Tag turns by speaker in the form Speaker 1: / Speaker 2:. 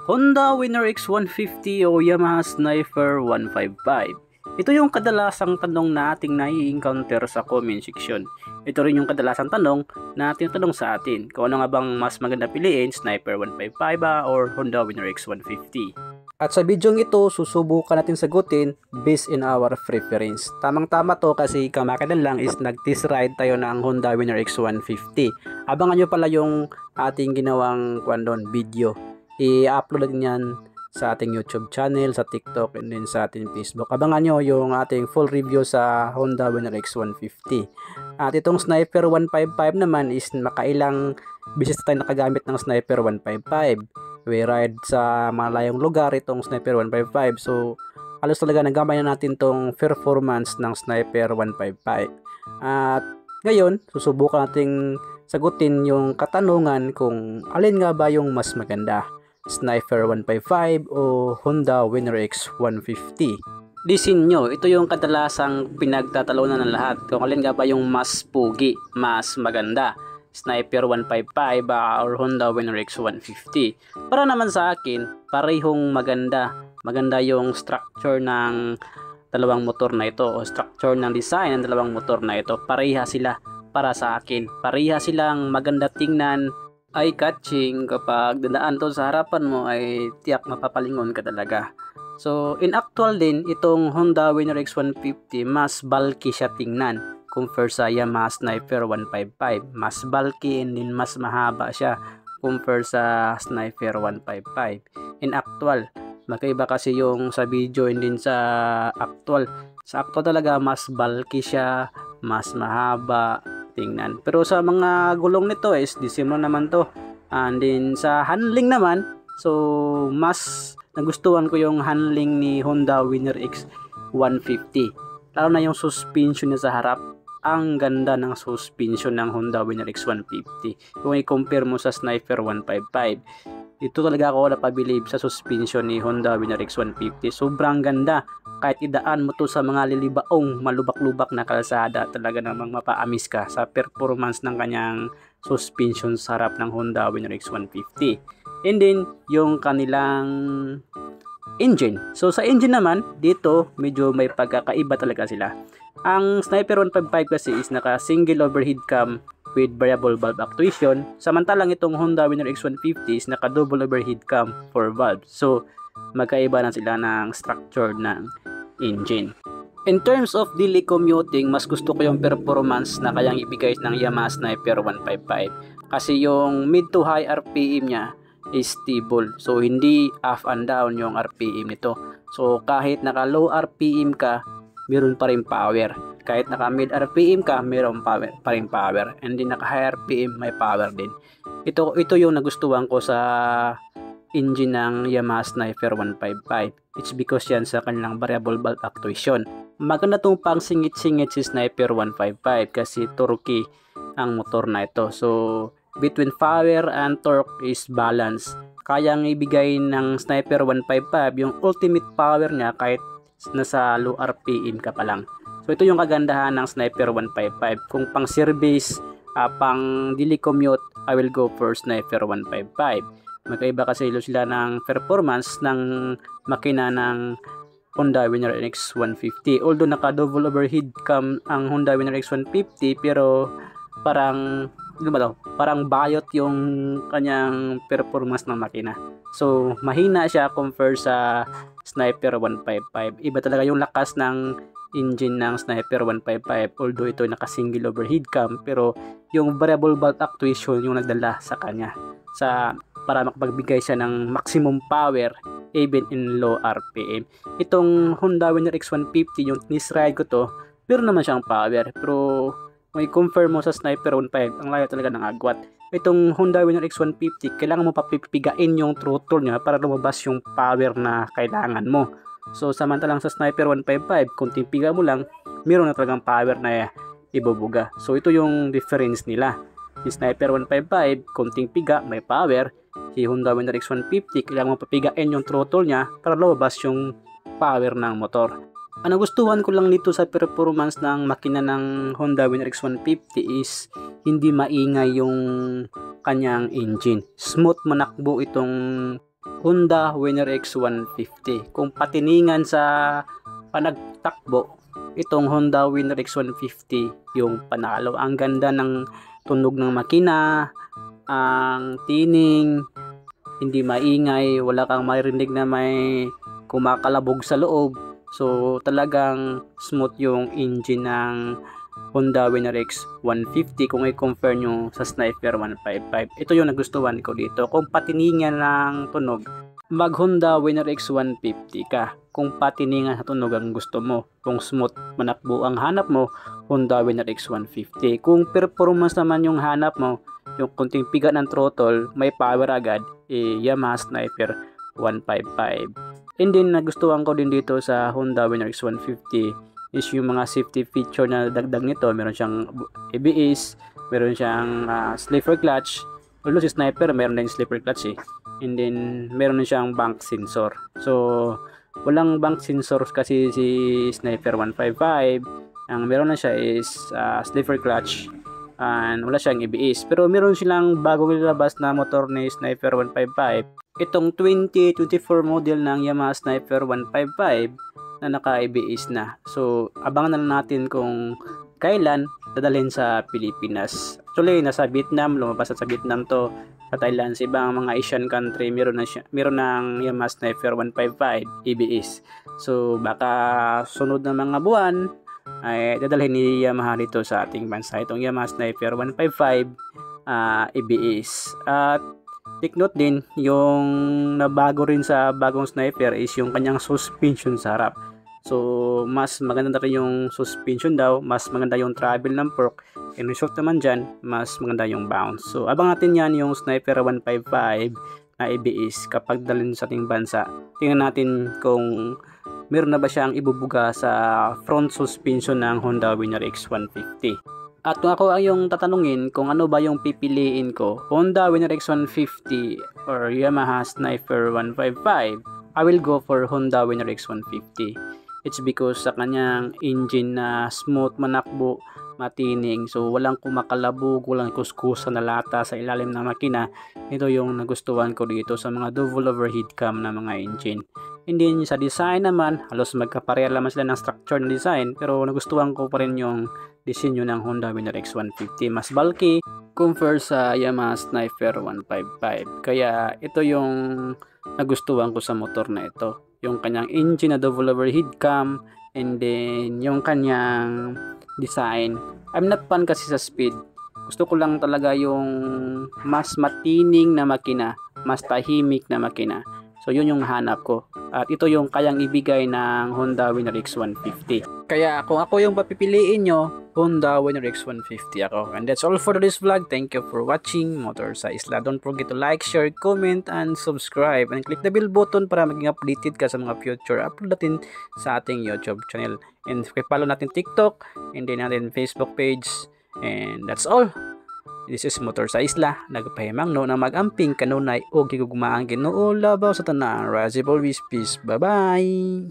Speaker 1: Honda Winner X150 o Yamaha Sniper 155. Ito yung kadalasang tanong na ating nai-encounter sa comment section. Ito rin yung kadalasang tanong na tinatanong sa atin. Kung ano nga bang mas maganda piliin, Sniper 155 ba or Honda Winner X150? At sa bidyong ito, susubukan natin sagutin based in our preference. Tamang-tama to kasi kamakanan lang is nag-test ride tayo ng Honda Winner X150. Abangan nyo pala yung ating ginawang video. I-upload natin yan sa ating YouTube channel, sa TikTok, and then sa ating Facebook. Abangan nyo yung ating full review sa Honda Winner X150. At itong Sniper 155 naman is makailang bisis tayo nakagamit ng Sniper 155. We ride sa malayong lugar itong Sniper 155. So, halos talaga nagamay na natin tong performance ng Sniper 155. At ngayon, susubukan nating sagutin yung katanungan kung alin nga ba yung mas maganda, Sniper 155 o Honda Winner X150. Listen nyo, ito yung kadalasang pinagtatalunan ng lahat kung alin nga ba yung mas pugi, mas maganda, Sniper 155 or Honda Winner X150. Para naman sa akin, parehong maganda. Maganda yung structure ng dalawang motor na ito o structure ng design ng dalawang motor na ito. Pareha sila para sa akin. Pareha silang maganda tingnan, eye-catching. Kapag dadaan to sa harapan mo ay tiyak mapapalingon ka talaga. So in actual din, itong Honda Winner X150 mas bulky siya tingnan compare sa Yamaha Sniper 155. Mas bulky and din mas mahaba siya compare sa Sniper 155. In actual, magkaiba kasi yung sa video and din sa actual. Sa actual talaga mas bulky siya, mas mahaba tingnan. Pero sa mga gulong nito is disimlo naman to. And then sa handling naman, so mas nagustuhan ko yung handling ni Honda Winner X150. Lalo na yung suspension niya sa harap. Ang ganda ng suspension ng Honda Winner X150. Kung i-compare mo sa Sniper 155, ito talaga ako napabilib sa suspension ni Honda Winner X150. Sobrang ganda. Kahit idaan mo to sa mga lilibaong malubak-lubak na kalsada, talaga namang mapaamis ka sa performance ng kanyang suspension sa harap ng Honda Winner X150. And then, yung kanilang engine. So, sa engine naman, dito, medyo may pagkakaiba talaga sila. Ang Sniper 155 kasi is naka single overhead cam with variable valve actuation. Samantalang itong Honda Winner X150 is naka double overhead cam for valve. So, magkaiba na sila ng structure ng engine. In terms of daily commuting, mas gusto ko yung performance na kayang ibigay ng Yamaha Sniper 155. Kasi yung mid to high RPM niya is stable. So, hindi up and down yung RPM nito. So, kahit naka low RPM ka, meron pa rin power. Kahit naka mid RPM ka, meron pa rin power. And then naka high RPM, may power din. Ito yung nagustuhan ko sa engine ng Yamaha Sniper 155. It's because yan sa kanilang variable valve actuation. Maganda tong pang singit-singit si Sniper 155 kasi torque ang motor na ito. So, between power and torque is balance. Kayang ibigay ng Sniper 155 yung ultimate power niya kahit nasa low RPM ka pa lang. So ito yung kagandahan ng Sniper 155. Kung pang service, pang daily commute, I will go for Sniper 155. Magkaiba kasi sila ng performance ng makina ng Honda Winner X150. Although naka double overhead cam ang Honda Winner X150, pero parang parang bayot yung kanyang performance ng makina. So mahina siya compare sa Sniper 155. Iba talaga yung lakas ng engine ng Sniper 155. Although ito naka single overhead cam, pero yung variable valve actuation yung nagdala sa kanya para makapagbigay siya ng maximum power even in low RPM. Itong Honda Winner X150, yung nisride ko to, pero naman siyang power. Pero kung i-compare mo sa Sniper 155, ang layo talaga ng agwat. Itong Honda Winner X150, kailangan mo papipigain yung throttle niya para lumabas yung power na kailangan mo. So, samantalang sa Sniper 155, kunting piga mo lang, meron na talagang power na ibubuga. So, ito yung difference nila. Si Sniper 155, kunting piga, may power. Si Honda Winner X150, kailangan mo papigain yung throttle niya para lumabas yung power ng motor. Ang nagustuhan ko lang dito sa performance ng makina ng Honda Winner X150 is hindi maingay yung kanyang engine. Smooth manakbo itong Honda Winner X150. Kung patiningan sa panagtakbo, itong Honda Winner X150 yung panalo. Ang ganda ng tunog ng makina, ang tining, hindi maingay, wala kang maririnig na may kumakalabog sa loob. So talagang smooth yung engine ng Honda Winner X150 kung i-compare nyo sa Sniper 155. Ito yung nagustuhan ko dito. Kung patiningan ng tunog, mag Honda Winner X150 ka. Kung patiningan sa tunog ang gusto mo, kung smooth manakbo ang hanap mo, Honda Winner X150. Kung performance naman yung hanap mo, yung kunting piga ng throttle, may power agad, Yamaha Sniper 155. And then nagustuhan ko din dito sa Honda Winner X150 is yung mga safety feature na dagdag nito. Meron siyang ABS, meron siyang slipper clutch. Although si Sniper meron din slipper clutch and then meron din siyang bank sensor. So walang bank sensor kasi si Sniper 155. Ang meron na siya is slipper clutch and wala siyang ABS. Pero meron silang bagong nilabas na motor ni Sniper 155. Itong 2024 model ng Yamaha Sniper 155 na naka-ABS na. So, abangan na lang natin kung kailan dadalhin sa Pilipinas. Actually, nasa Vietnam, lumabas sa Vietnam to, sa Thailand, sa ibang mga Asian country, meron ng Yamaha Sniper 155 ABS. So, baka sunod na mga buwan, ay dadalhin ni Yamaha dito sa ating bansa. Itong Yamaha Sniper 155 ABS. At take note din, yung nabago rin sa bagong Sniper is yung kanyang suspension sa harap. So, mas maganda rin yung suspension daw, mas maganda yung travel ng fork. And result naman dyan, mas maganda yung bounce. So, abang natin yan yung Sniper 155 na ABS kapag dalhin sa ating bansa. Tingnan natin kung meron na ba siyang ibubuga sa front suspension ng Honda Winner X150. At kung ako ay yung tatanungin kung ano ba yung pipiliin ko, Honda Winner X150 or Yamaha Sniper 155, I will go for Honda Winner X150. It's because sa kanyang engine na smooth manakbo, matining, so walang kumakalabog, walang kuskusan na lata sa ilalim ng makina. Ito yung nagustuhan ko dito sa mga double overhead cam na mga engine. And then sa design naman, halos magkapareha naman sila ng structure ng design, pero nagustuhan ko pa rin yung disenyo ng Honda Winner X150. Mas bulky compare sa Yamaha Sniper 155. Kaya ito yung nagustuhan ko sa motor na ito. Yung kanyang engine na double overhead cam, and then yung kanyang design. I'm not fan kasi sa speed. Gusto ko lang talaga yung mas matining na makina, mas tahimik na makina. So yun yung hanap ko. At ito yung kayang ibigay ng Honda Winner X150. Kaya kung ako yung papipiliin nyo, Honda Winner X150 ako. And that's all for this vlog. Thank you for watching Motor sa Isla. Don't forget to like, share, comment, and subscribe. And click the bell button para maging updated ka sa mga future upload natin sa ating YouTube channel. And follow natin TikTok, and then natin Facebook page. And that's all. This is Motor sa Isla, nagpahimang no na magamping kanunay o gigugmaang Ginoo labaw sa tanan. Razib always peace. Bye-bye!